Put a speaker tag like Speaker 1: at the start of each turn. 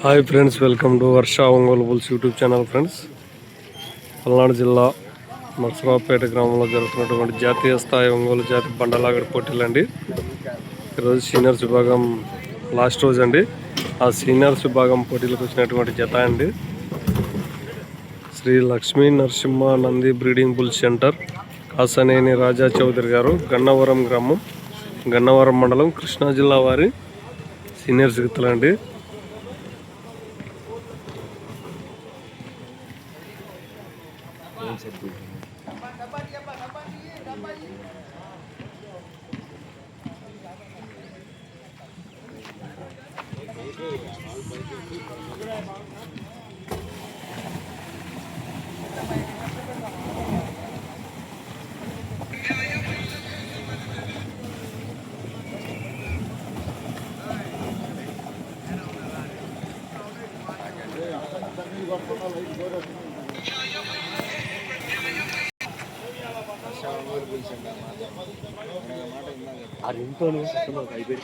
Speaker 1: Hi friends, welcome to Varsha Ongole bulls YouTube channel. Friends, Palnadu జిల్లా నర్సరావుపేట గ్రామంలో జరుగుతున్నటువంటి జాతీయ స్థాయి ఒంగోలు జాతి బండలాగడి పోటీలు అండి. ఈరోజు సీనియర్స్ విభాగం లాస్ట్ రోజు అండి. ఆ సీనియర్స్ విభాగం పోటీలకు వచ్చినటువంటి జత అండి Shri Lakshmi Narasimha Nandi breeding bull centre, Kasaneni Raja Chowdary గారు, గన్నవరం గ్రామం, గన్నవరం మండలం, కృష్ణా జిల్లా వారి సీనియర్స్ గిత్తలండి. ఆ రింతో అయిపోయి